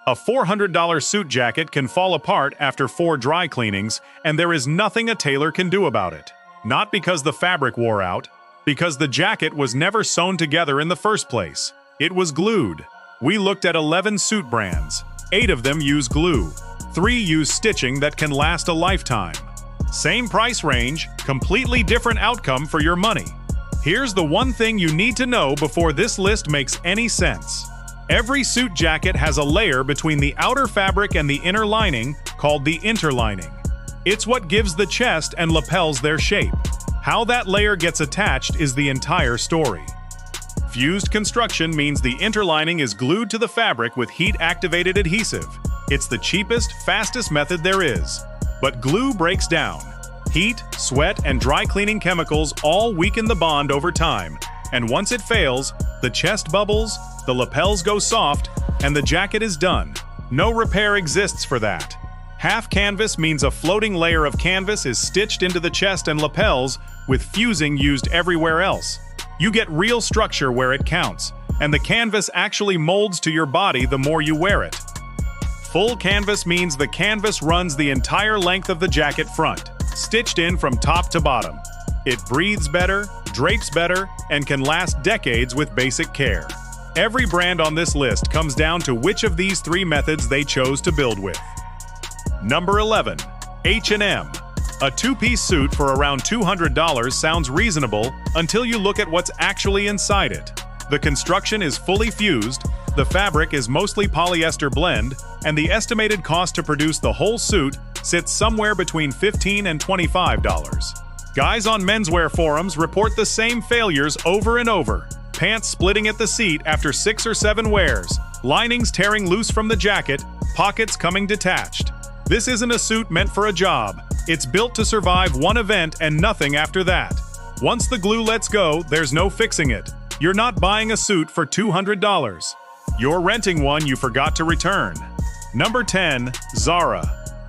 A $400 suit jacket can fall apart after 4 dry cleanings, and there is nothing a tailor can do about it. Not because the fabric wore out, because the jacket was never sewn together in the first place. It was glued. We looked at 11 suit brands. 8 of them use glue. 3 use stitching that can last a lifetime. Same price range, completely different outcome for your money. Here's the one thing you need to know before this list makes any sense. Every suit jacket has a layer between the outer fabric and the inner lining called the interlining. It's what gives the chest and lapels their shape. How that layer gets attached is the entire story. Fused construction means the interlining is glued to the fabric with heat-activated adhesive. It's the cheapest, fastest method there is. But glue breaks down. Heat, sweat, and dry cleaning chemicals all weaken the bond over time. And once it fails, the chest bubbles, the lapels go soft, and the jacket is done. No repair exists for that. Half canvas means a floating layer of canvas is stitched into the chest and lapels, with fusing used everywhere else. You get real structure where it counts, and the canvas actually molds to your body the more you wear it. Full canvas means the canvas runs the entire length of the jacket front, stitched in from top to bottom. It breathes better, drapes better, and can last decades with basic care. Every brand on this list comes down to which of these 3 methods they chose to build with. Number 11. H&M. A 2-piece suit for around $200 sounds reasonable until you look at what's actually inside it. The construction is fully fused, the fabric is mostly polyester blend, and the estimated cost to produce the whole suit sits somewhere between $15 and $25. Guys on menswear forums report the same failures over and over. Pants splitting at the seat after 6 or 7 wears, linings tearing loose from the jacket, pockets coming detached. This isn't a suit meant for a job. It's built to survive one event and nothing after that. Once the glue lets go, there's no fixing it. You're not buying a suit for $200. You're renting one you forgot to return. Number 10. Zara.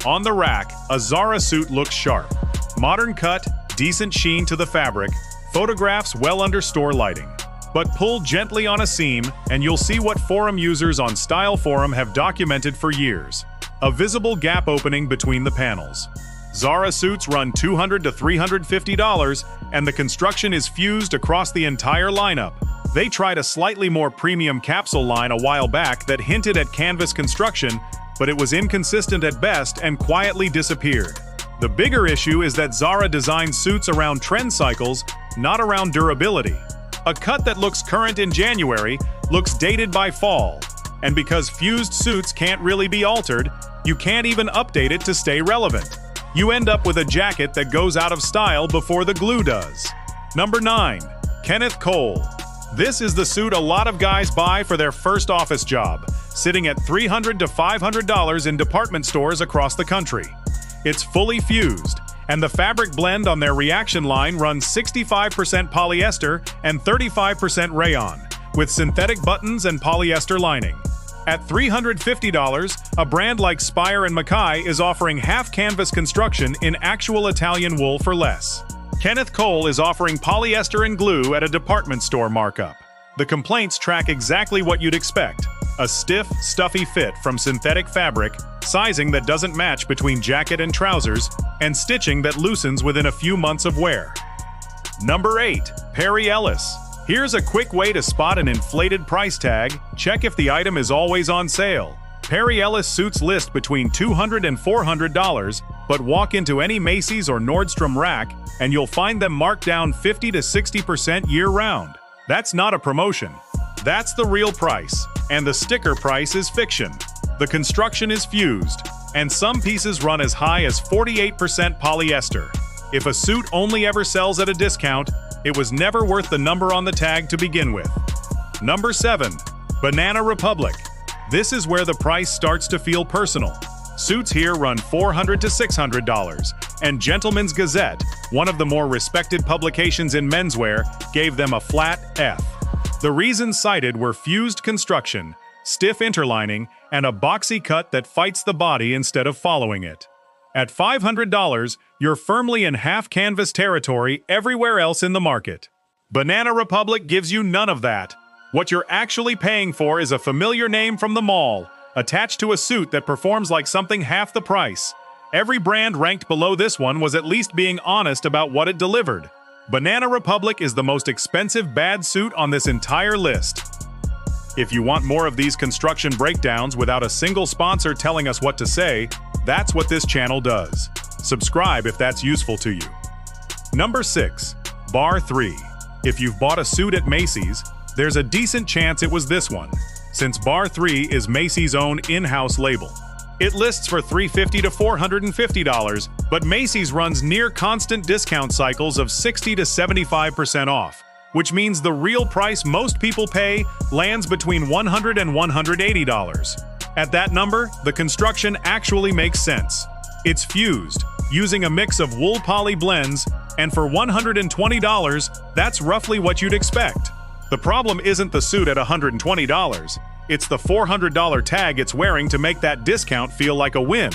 On the rack, a Zara suit looks sharp. Modern cut, decent sheen to the fabric, photographs well under store lighting. But pull gently on a seam and you'll see what forum users on Style Forum have documented for years. A visible gap opening between the panels. Zara suits run $200 to $350, and the construction is fused across the entire lineup. They tried a slightly more premium capsule line a while back that hinted at canvas construction, but it was inconsistent at best and quietly disappeared. The bigger issue is that Zara designs suits around trend cycles, not around durability. A cut that looks current in January looks dated by fall, and because fused suits can't really be altered, you can't even update it to stay relevant. You end up with a jacket that goes out of style before the glue does. Number 9. Kenneth Cole. This is the suit a lot of guys buy for their first office job, sitting at $300 to $500 in department stores across the country. It's fully fused, and the fabric blend on their reaction line runs 65% polyester and 35% rayon, with synthetic buttons and polyester lining. At $350, a brand like Spier Mackay is offering half-canvas construction in actual Italian wool for less. Kenneth Cole is offering polyester and glue at a department store markup. The complaints track exactly what you'd expect: a stiff, stuffy fit from synthetic fabric, sizing that doesn't match between jacket and trousers, and stitching that loosens within a few months of wear. Number 8. Perry Ellis. Here's a quick way to spot an inflated price tag. Check if the item is always on sale. Perry Ellis suits list between $200 and $400, but walk into any Macy's or Nordstrom rack and you'll find them marked down 50 to 60% year-round. That's not a promotion. That's the real price, and the sticker price is fiction. The construction is fused, and some pieces run as high as 48% polyester. If a suit only ever sells at a discount, it was never worth the number on the tag to begin with. Number 7. Banana Republic. This is where the price starts to feel personal. Suits here run $400 to $600, and Gentleman's Gazette, one of the more respected publications in menswear, gave them a flat F. The reasons cited were fused construction, stiff interlining, and a boxy cut that fights the body instead of following it. At $500, you're firmly in half-canvas territory everywhere else in the market. Banana Republic gives you none of that. What you're actually paying for is a familiar name from the mall, attached to a suit that performs like something half the price. Every brand ranked below this one was at least being honest about what it delivered. Banana Republic is the most expensive bad suit on this entire list. If you want more of these construction breakdowns without a single sponsor telling us what to say, that's what this channel does. Subscribe if that's useful to you. Number 6. Bar 3. If you've bought a suit at Macy's, there's a decent chance it was this one, since Bar 3 is Macy's own in-house label. It lists for $350 to $450, but Macy's runs near constant discount cycles of 60 to 75% off, which means the real price most people pay lands between $100 and $180. At that number, the construction actually makes sense. It's fused, using a mix of wool poly blends, and for $120, that's roughly what you'd expect. The problem isn't the suit at $120, it's the $400 tag it's wearing to make that discount feel like a win.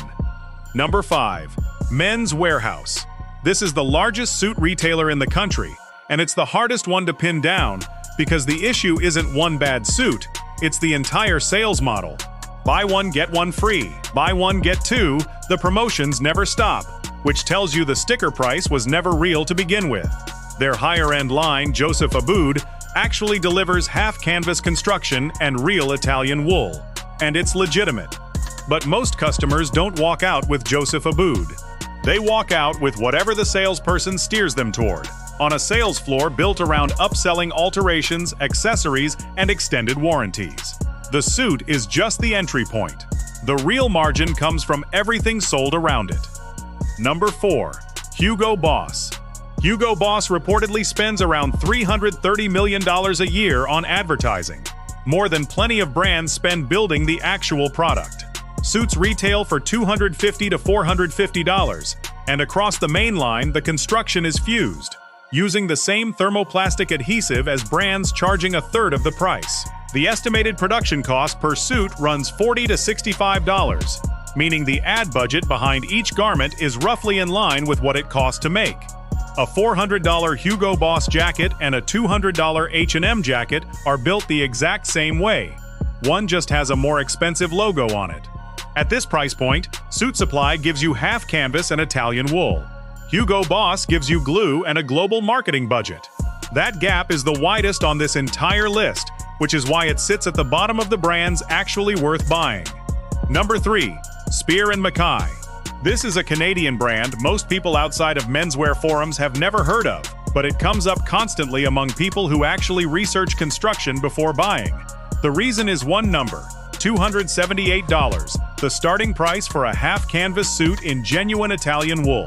Number 5. Men's Wearhouse. This is the largest suit retailer in the country, and it's the hardest one to pin down because the issue isn't one bad suit, it's the entire sales model. Buy one, get one free. Buy one, get two. The promotions never stop, which tells you the sticker price was never real to begin with. Their higher-end line, Joseph Abboud, actually delivers half-canvas construction and real Italian wool, and it's legitimate. But most customers don't walk out with Joseph Abboud. They walk out with whatever the salesperson steers them toward, on a sales floor built around upselling alterations, accessories, and extended warranties. The suit is just the entry point. The real margin comes from everything sold around it. Number 4. Hugo Boss. Hugo Boss reportedly spends around $330 million a year on advertising, more than plenty of brands spend building the actual product. Suits retail for $250 to $450, and across the main line, the construction is fused, using the same thermoplastic adhesive as brands charging a third of the price. The estimated production cost per suit runs $40 to $65, meaning the ad budget behind each garment is roughly in line with what it costs to make. A $400 Hugo Boss jacket and a $200 H&M jacket are built the exact same way. One just has a more expensive logo on it. At this price point, Suit Supply gives you half canvas and Italian wool. Hugo Boss gives you glue and a global marketing budget. That gap is the widest on this entire list, which is why it sits at the bottom of the brands actually worth buying. Number 3. Spier Mackay. This is a Canadian brand most people outside of menswear forums have never heard of, but it comes up constantly among people who actually research construction before buying. The reason is one number: $278, the starting price for a half-canvas suit in genuine Italian wool.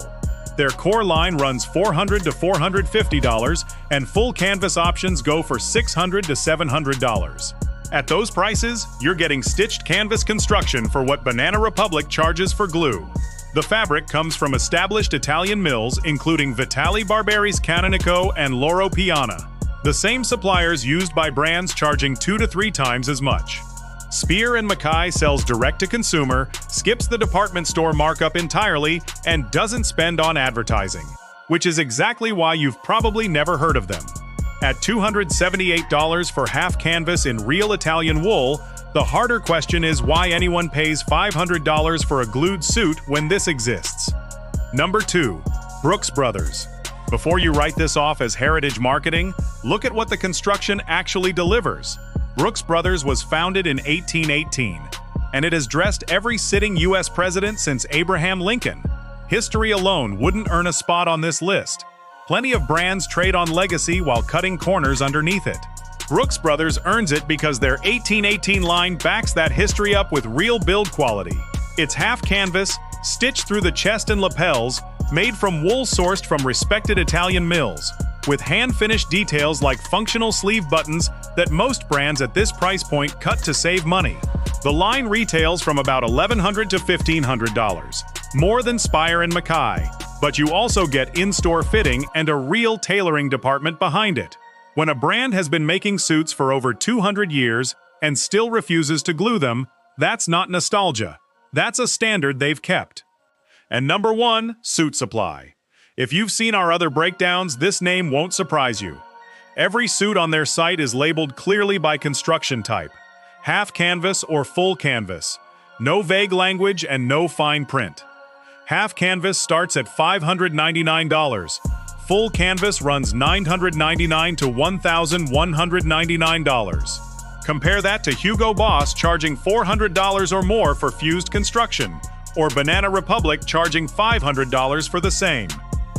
Their core line runs $400 to $450, and full canvas options go for $600 to $700. At those prices, you're getting stitched canvas construction for what Banana Republic charges for glue. The fabric comes from established Italian mills, including Vitale Barberi's Canonico and Loro Piana, the same suppliers used by brands charging 2 to 3 times as much. Spier Mackay sells direct-to-consumer, skips the department store markup entirely, and doesn't spend on advertising, which is exactly why you've probably never heard of them. At $278 for half canvas in real Italian wool, the harder question is why anyone pays $500 for a glued suit when this exists. Number 2. Brooks Brothers. Before you write this off as heritage marketing, look at what the construction actually delivers. Brooks Brothers was founded in 1818, and it has dressed every sitting U.S. president since Abraham Lincoln. History alone wouldn't earn a spot on this list. Plenty of brands trade on legacy while cutting corners underneath it. Brooks Brothers earns it because their 1818 line backs that history up with real build quality. It's half canvas, stitched through the chest and lapels, made from wool sourced from respected Italian mills, with hand-finished details like functional sleeve buttons that most brands at this price point cut to save money. The line retails from about $1,100 to $1,500, more than Spier Mackay, but you also get in-store fitting and a real tailoring department behind it. When a brand has been making suits for over 200 years and still refuses to glue them, that's not nostalgia. That's a standard they've kept. And number 1, Suit Supply. If you've seen our other breakdowns, this name won't surprise you. Every suit on their site is labeled clearly by construction type. half canvas or full canvas. No vague language and no fine print. Half canvas starts at $599. Full canvas runs $999 to $1,199. Compare that to Hugo Boss charging $400 or more for fused construction, or Banana Republic charging $500 for the same.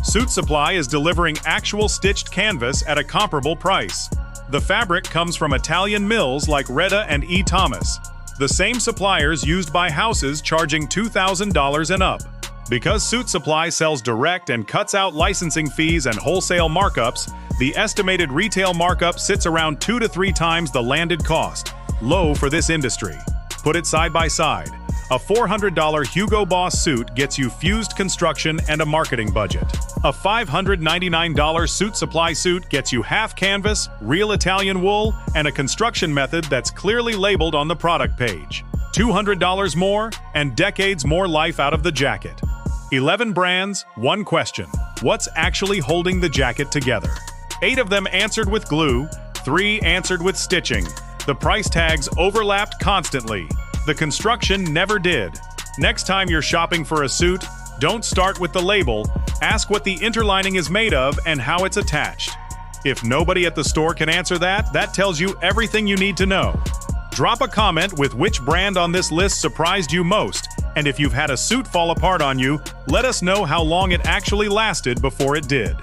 Suit Supply is delivering actual stitched canvas at a comparable price. The fabric comes from Italian mills like Reda and E. Thomas, the same suppliers used by houses charging $2,000 and up. Because Suit Supply sells direct and cuts out licensing fees and wholesale markups, the estimated retail markup sits around 2 to 3 times the landed cost, low for this industry. Put it side by side. A $400 Hugo Boss suit gets you fused construction and a marketing budget. A $599 Suit Supply suit gets you half canvas, real Italian wool, and a construction method that's clearly labeled on the product page. $200 more, and decades more life out of the jacket. 11 brands, 1 question. What's actually holding the jacket together? 8 of them answered with glue, 3 answered with stitching. The price tags overlapped constantly. The construction never did. Next time you're shopping for a suit, don't start with the label. Ask what the interlining is made of and how it's attached. If nobody at the store can answer that, that tells you everything you need to know. Drop a comment with which brand on this list surprised you most, and if you've had a suit fall apart on you, let us know how long it actually lasted before it did.